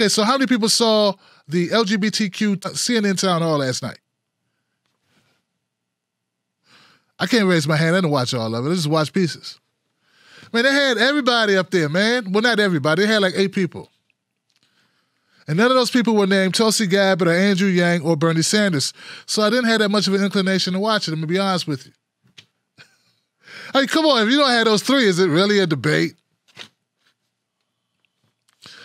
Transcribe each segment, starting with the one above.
Okay, so how many people saw the LGBTQ CNN town hall last night? I can't raise my hand. I didn't watch all of it. I just watched pieces. Man, they had everybody up there, man. Well, not everybody. They had like 8 people. And none of those people were named Tulsi Gabbard or Andrew Yang or Bernie Sanders. So I didn't have that much of an inclination to watch it, I'm going to be honest with you. I mean, come on. If you don't have those 3, is it really a debate?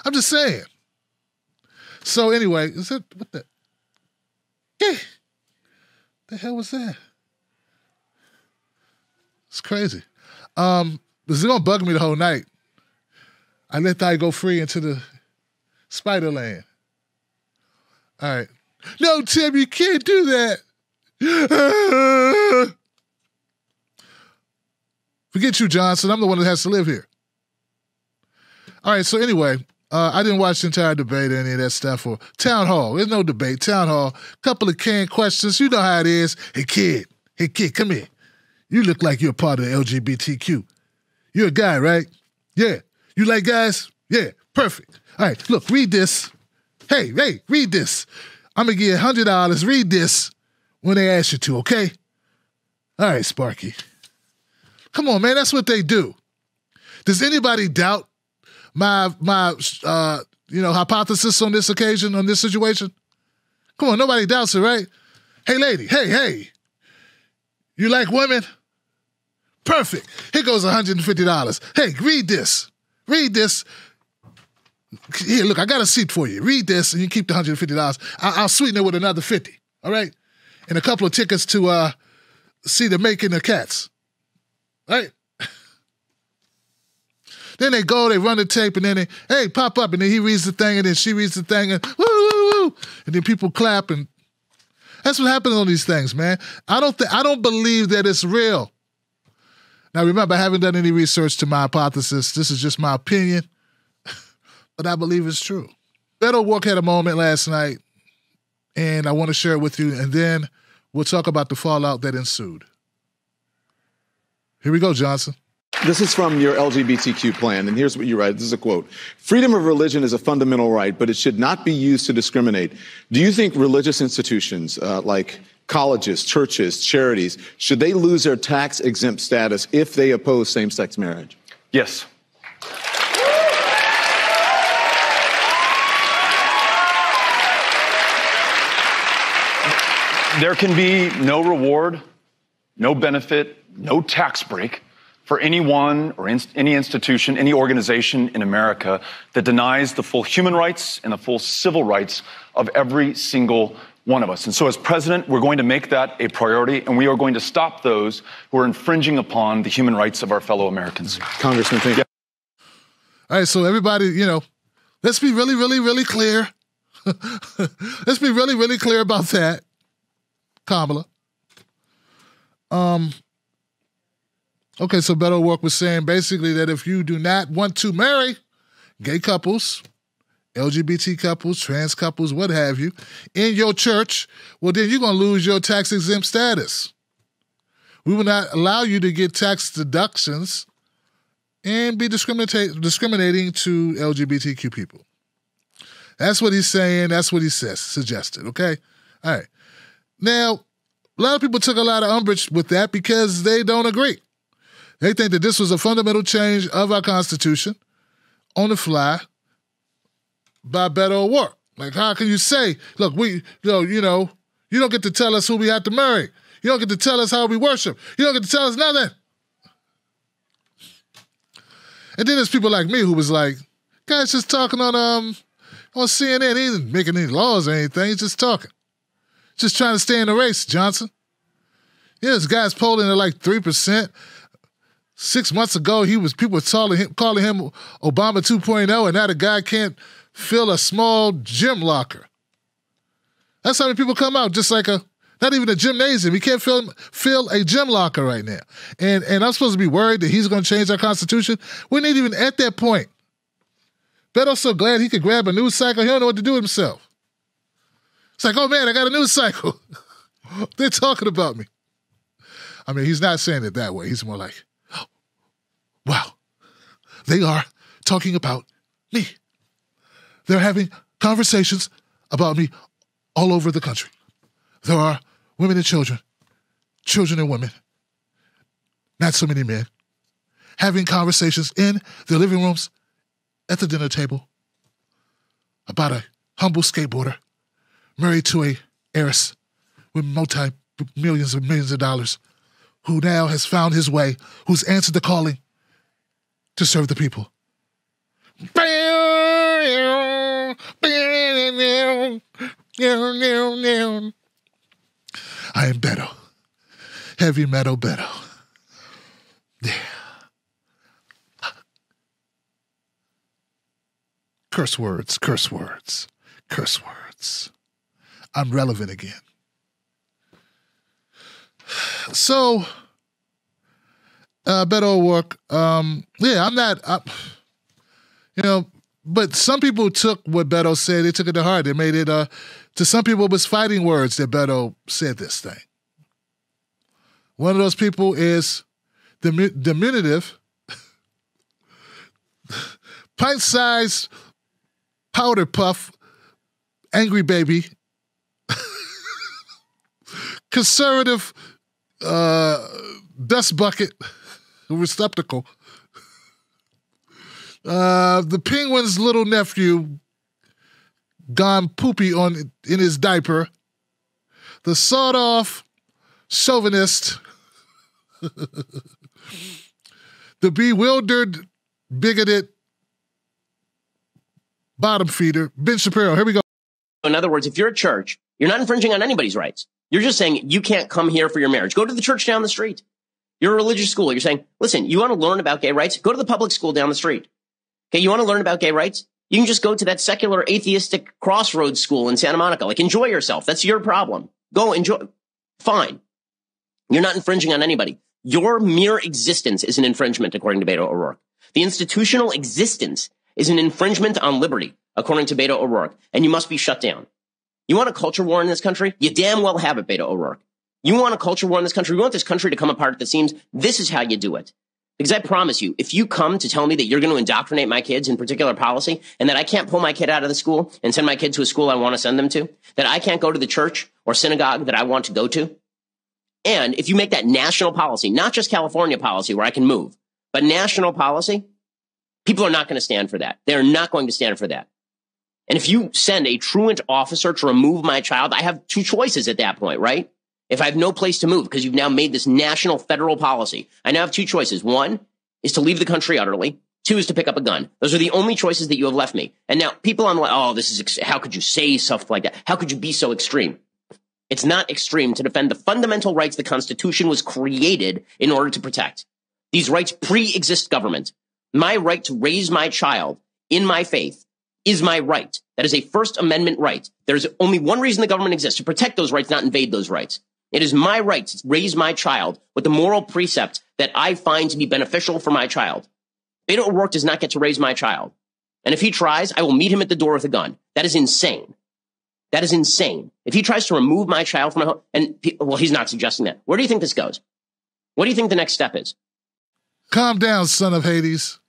I'm just saying. So anyway, is it, what the? Yeah. The hell was that? It's crazy. This is going to bug me the whole night. I let that go free into the spider land. All right. No, Tim, you can't do that. Forget you, Johnson. I'm the one that has to live here. All right, so anyway, I didn't watch the entire debate or any of that stuff. Or town hall. There's no debate. Town hall. Couple of canned questions. You know how it is. Hey, kid, come here. You look like you're a part of the LGBTQ. You're a guy, right? Yeah. You like guys? Yeah. Perfect. All right, look, read this. Hey, read this. I'm going to give you $100. Read this when they ask you to, okay? All right, Sparky. Come on, man, that's what they do. Does anybody doubt my hypothesis on this occasion, on this situation? Come on, nobody doubts it, right? Hey, lady, hey. You like women? Perfect. Here goes $150. Hey, read this. Here, look, I got a seat for you. Read this, and you keep the $150. I'll sweeten it with another $50, all right? And a couple of tickets to see the Making of Cats, right? Then they go, they run the tape, and then hey, pop up, and then he reads the thing, and then she reads the thing, and woo, woo, woo, and then people clap, and that's what happens on these things, man. I don't believe that it's real. Now, remember, I haven't done any research to my hypothesis. This is just my opinion. But I believe it's true. Beto O'Rourke had a moment last night, and I want to share it with you, and then we'll talk about the fallout that ensued. Here we go, Johnson. This is from your LGBTQ plan, and here's what you write. This is a quote. Freedom of religion is a fundamental right, but it should not be used to discriminate. Do you think religious institutions like colleges, churches, charities, should they lose their tax-exempt status if they oppose same-sex marriage? Yes. There can be no reward, no benefit, no tax break for anyone or any institution, any organization in America that denies the full human rights and the full civil rights of every single one of us. And so as president, we're going to make that a priority, and we are going to stop those who are infringing upon the human rights of our fellow Americans. Congressman, thank you. All right, so everybody, let's be really, really, really clear. Let's be really, really clear about that. Kamala. Okay, so Beto O'Rourke was saying basically that if you do not want to marry gay couples, LGBT couples, trans couples, what have you, in your church, well, then you're going to lose your tax-exempt status. We will not allow you to get tax deductions and be discriminating to LGBTQ people. That's what he's saying. That's what he suggested, okay? All right. Now, a lot of people took a lot of umbrage with that because they don't agree. They think that this was a fundamental change of our Constitution on the fly by Beto O'Rourke. Like, how can you say, look, you don't get to tell us who we have to marry. You don't get to tell us how we worship. You don't get to tell us nothing. And then there's people like me who was like, guy's just talking on CNN. He isn't making any laws or anything. He's just talking. Just trying to stay in the race, Johnson. Yeah, this guy's polling at like 3%. 6 months ago, people were calling him Obama 2.0, and now the guy can't fill a small gym locker. That's how many people come out, just like not even a gymnasium. He can't fill a gym locker right now. And I'm supposed to be worried that he's going to change our Constitution? We're not even at that point. Beto's so glad he could grab a news cycle, he don't know what to do with himself. It's like, oh man, I got a news cycle. They're talking about me. I mean, he's not saying it that way. He's more like, oh, wow, they are talking about me. They're having conversations about me all over the country. There are women and children and women, not so many men, having conversations in their living rooms, at the dinner table, about a humble skateboarder married to a heiress with multi-millions and millions of dollars who now has found his way, who's answered the calling to serve the people. I am Beto. Heavy metal Beto. Yeah. Curse words, curse words, curse words. I'm relevant again. So, Beto O'Rourke, yeah, I'm not, but some people took what Beto said, they took it to heart. They made it, to some people, it was fighting words that Beto said this thing. One of those people is diminutive, pint-sized powder puff, angry baby, conservative dust bucket, receptacle, the penguin's little nephew gone poopy in his diaper, the sawed-off chauvinist, the bewildered, bigoted bottom feeder, Ben Shapiro. Here we go. In other words, if you're a church, you're not infringing on anybody's rights. You're just saying you can't come here for your marriage. Go to the church down the street. You're a religious school. You're saying, listen, you want to learn about gay rights? Go to the public school down the street. Okay, you want to learn about gay rights? You can just go to that secular atheistic crossroads school in Santa Monica. Like, enjoy yourself. That's your problem. Go enjoy. Fine. You're not infringing on anybody. Your mere existence is an infringement, according to Beto O'Rourke. The institutional existence is an infringement on liberty, according to Beto O'Rourke, and you must be shut down. You want a culture war in this country? You damn well have it, Beto O'Rourke. You want a culture war in this country? You want this country to come apart at the seams? This is how you do it. Because I promise you, if you come to tell me that you're going to indoctrinate my kids in particular policy and that I can't pull my kid out of the school and send my kid to a school I want to send them to, that I can't go to the church or synagogue that I want to go to, and if you make that national policy, not just California policy where I can move, but national policy, people are not going to stand for that. They're not going to stand for that. And if you send a truant officer to remove my child, I have two choices at that point, right? If I have no place to move because you've now made this national federal policy, I now have two choices. One is to leave the country utterly. Two is to pick up a gun. Those are the only choices that you have left me. And now people are like, oh, this is, how could you say stuff like that? How could you be so extreme? It's not extreme to defend the fundamental rights the Constitution was created in order to protect. These rights pre-exist government. My right to raise my child in my faith is my right. That is a First Amendment right. There's only one reason the government exists, to protect those rights, not invade those rights. It is my right to raise my child with the moral precept that I find to be beneficial for my child. Beto O'Rourke does not get to raise my child. And if he tries, I will meet him at the door with a gun. That is insane. That is insane. If he tries to remove my child from my home, well, he's not suggesting that. Where do you think this goes? What do you think the next step is? Calm down, son of Hades.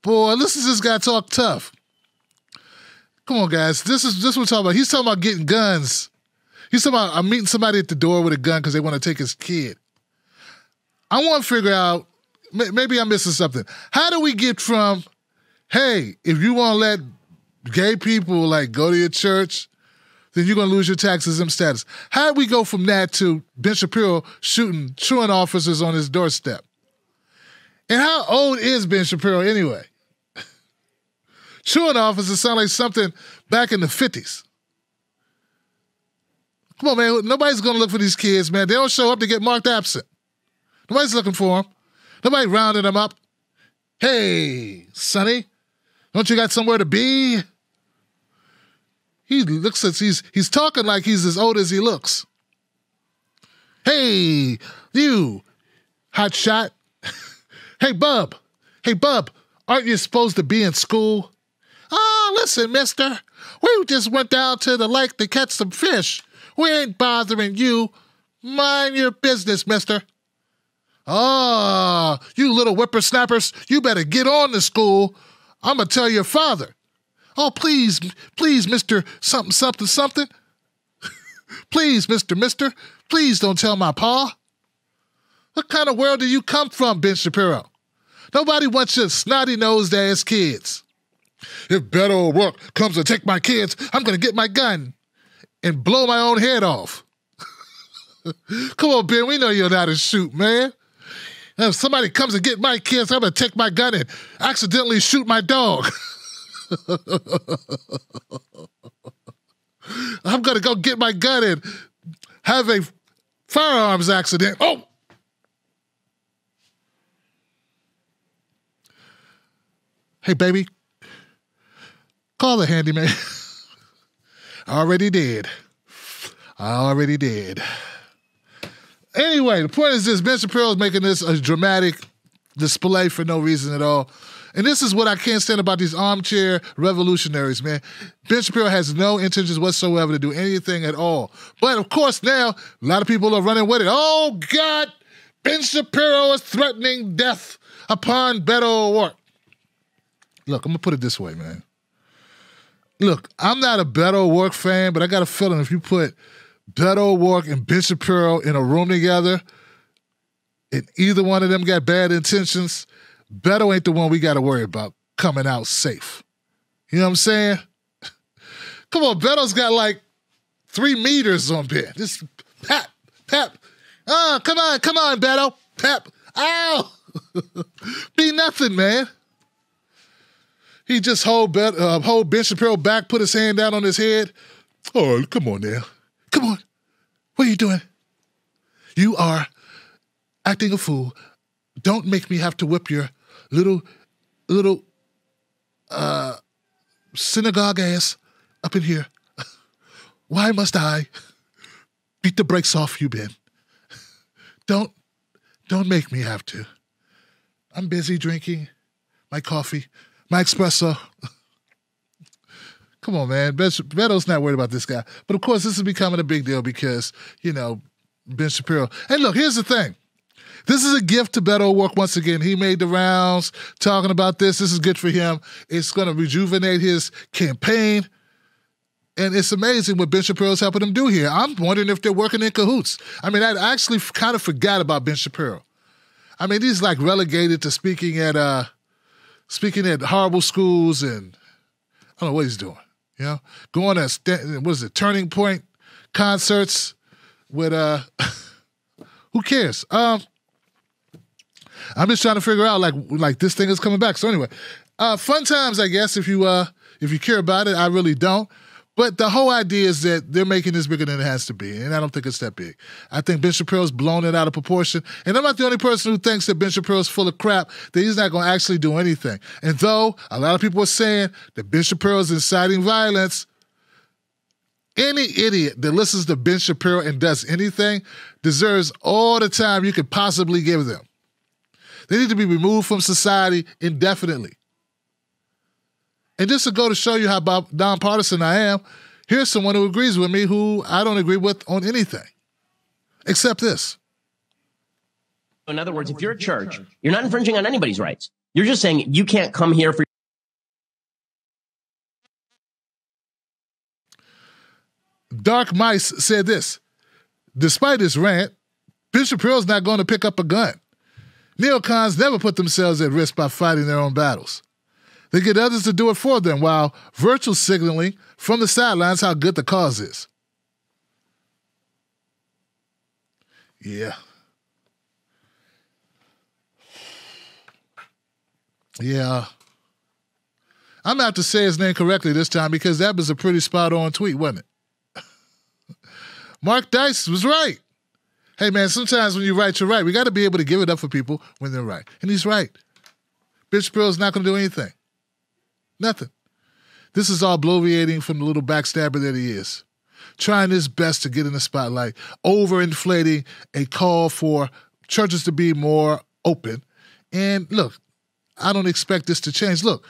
Boy, listen to this guy talk tough. Come on, guys. This is what we're talking about. He's talking about getting guns. He's talking about, I'm meeting somebody at the door with a gun because they want to take his kid. I want to figure out, maybe I'm missing something. How do we get from, hey, if you want to let gay people like go to your church, then you're going to lose your tax exempt status. How do we go from that to Ben Shapiro shooting truant officers on his doorstep? And how old is Ben Shapiro anyway? Truant officers sound like something back in the 50s. Come on, man. Nobody's going to look for these kids, man. They don't show up to get marked absent. Nobody's looking for them. Nobody rounding them up. Hey, Sonny, don't you got somewhere to be? He looks as he's talking like he's as old as he looks. Hey, you, hot shot. Hey, Bub, aren't you supposed to be in school? Oh, listen, mister, we just went down to the lake to catch some fish. We ain't bothering you. Mind your business, mister. Oh, you little whippersnappers, you better get on to school. I'm going to tell your father. Oh, please, Mr. something, something, something. Please, Mr. Please don't tell my pa. What kind of world do you come from, Ben Shapiro? Nobody wants your snotty-nosed ass kids. If Beto O'Rourke comes to take my kids, I'm going to get my gun and blow my own head off. Come on, Ben, we know you're not a shoot, man. If somebody comes to get my kids, I'm going to take my gun and accidentally shoot my dog. I'm going to go get my gun and have a firearms accident. Oh! Hey, baby, call the handyman. I already did. Anyway, the point is this. Ben Shapiro is making this a dramatic display for no reason at all. And this is what I can't stand about these armchair revolutionaries, man. Ben Shapiro has no intentions whatsoever to do anything at all. But, of course, now a lot of people are running with it. Oh, God, Ben Shapiro is threatening death upon Beto O'Rourke. Look, I'm going to put it this way, man. Look, I'm not a Beto O'Rourke fan, but I got a feeling if you put Beto O'Rourke and Ben Shapiro in a room together, and either one of them got bad intentions, Beto ain't the one we got to worry about coming out safe. You know what I'm saying? Come on, Beto's got like 3 meters on Ben. Just pap. Oh, come on, Beto. Pap. Ow! Be nothing, man. He just hold Ben Shapiro back, put his hand down on his head. Oh, come on now. Come on. What are you doing? You are acting a fool. Don't make me have to whip your little synagogue ass up in here. Why must I beat the brakes off you, Ben? Don't make me have to. I'm busy drinking my coffee. My espresso. Come on, man. Beto's not worried about this guy. But, of course, this is becoming a big deal because, you know, Ben Shapiro. And, look, here's the thing. This is a gift to Beto O'Rourke once again. He made the rounds talking about this. This is good for him. It's going to rejuvenate his campaign. And it's amazing what Ben Shapiro's helping him do here. I'm wondering if they're working in cahoots. I mean, I actually kind of forgot about Ben Shapiro. I mean, he's like relegated to speaking at horrible schools, and I don't know what he's doing. You know, going to Turning Point concerts with who cares? I'm just trying to figure out like this thing is coming back. So anyway, fun times, I guess, if you care about it. I really don't. But the whole idea is that they're making this bigger than it has to be, and I don't think it's that big. I think Ben Shapiro's blown it out of proportion, and I'm not the only person who thinks that Ben Shapiro's full of crap, that he's not going to actually do anything. And though a lot of people are saying that Ben Shapiro's inciting violence, any idiot that listens to Ben Shapiro and does anything deserves all the time you could possibly give them. They need to be removed from society indefinitely. And just to go to show you how nonpartisan I am, here's someone who agrees with me who I don't agree with on anything, except this. In other words, if you're a church, you're not infringing on anybody's rights. You're just saying you can't come here for... Dark Mice said this. Despite his rant, Ben Shapiro's not going to pick up a gun. Neocons never put themselves at risk by fighting their own battles. They get others to do it for them while virtual signaling from the sidelines how good the cause is. Yeah. I'm going to have to say his name correctly this time because that was a pretty spot-on tweet, wasn't it? Mark Dice was right. Hey, man, sometimes when you're right, you're right. We got to be able to give it up for people when they're right. And he's right. Ben Shapiro's not going to do anything. Nothing. This is all bloviating from the little backstabber that he is. Trying his best to get in the spotlight, overinflating a call for churches to be more open. And look, I don't expect this to change. Look,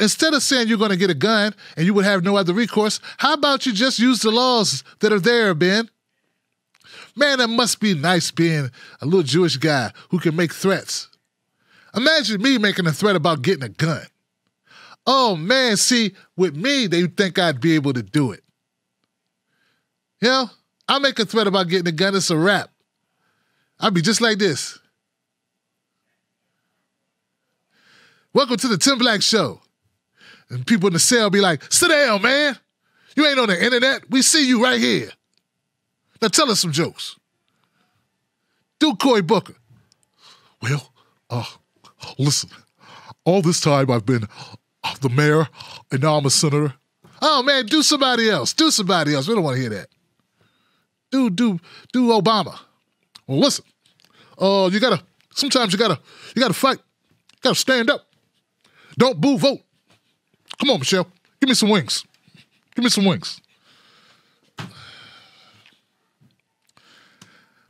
instead of saying you're going to get a gun and you would have no other recourse, how about you just use the laws that are there, Ben? Man, that must be nice being a little Jewish guy who can make threats. Imagine me making a threat about getting a gun. Oh, man, see, with me, they think I'd be able to do it. You know, I make a threat about getting a gun, it's a wrap. I'd be just like this. Welcome to the Tim Black Show. And people in the cell be like, sit down, man. You ain't on the internet. We see you right here. Now tell us some jokes. Do Cory Booker. Well, listen, all this time I've been the mayor and now I'm a senator. Oh, man, do somebody else. Do somebody else. We don't want to hear that. Do Obama. Well, listen, sometimes you gotta fight. You gotta stand up. Don't boo, vote. Come on, Michelle. Give me some wings. Give me some wings.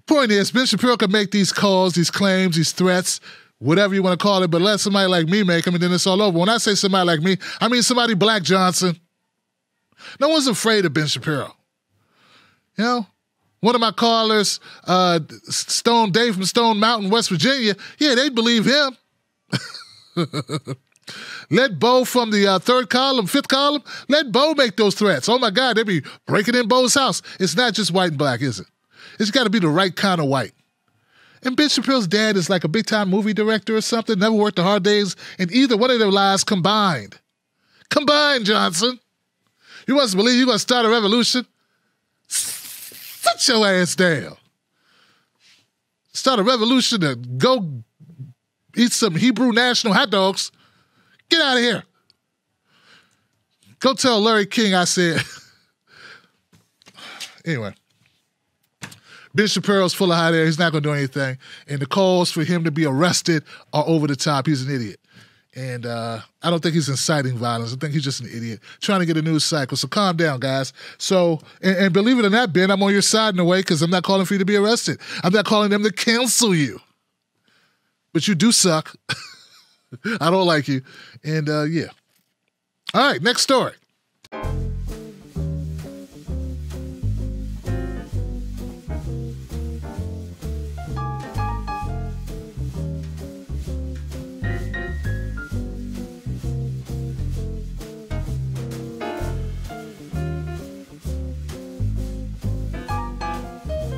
Point is, Ben Shapiro can make these calls, these claims, these threats, whatever you want to call it, but let somebody like me make them and then it's all over. When I say somebody like me, I mean somebody Black Johnson. No one's afraid of Ben Shapiro. You know? One of my callers, Stone Dave from Stone Mountain, West Virginia, yeah, they believe him. Let Bo from the fifth column, let Bo make those threats. Oh, my God, they be breaking in Bo's house. It's not just white and black, is it? It's got to be the right kind of white. And Ben Shapiro's dad is like a big-time movie director or something, never worked a hard days in either one of their lives combined. Combined, Johnson. You must believe you're going to start a revolution? Sit your ass down. Start a revolution to go eat some Hebrew National hot dogs. Get out of here. Go tell Larry King I said. Anyway. Ben Shapiro's full of hot air. He's not going to do anything. And the calls for him to be arrested are over the top. He's an idiot. And I don't think he's inciting violence. I think he's just an idiot trying to get a news cycle. So calm down, guys. So, and believe it or not, Ben, I'm on your side in a way because I'm not calling for you to be arrested. I'm not calling them to cancel you. But you do suck. I don't like you. And yeah. All right, next story.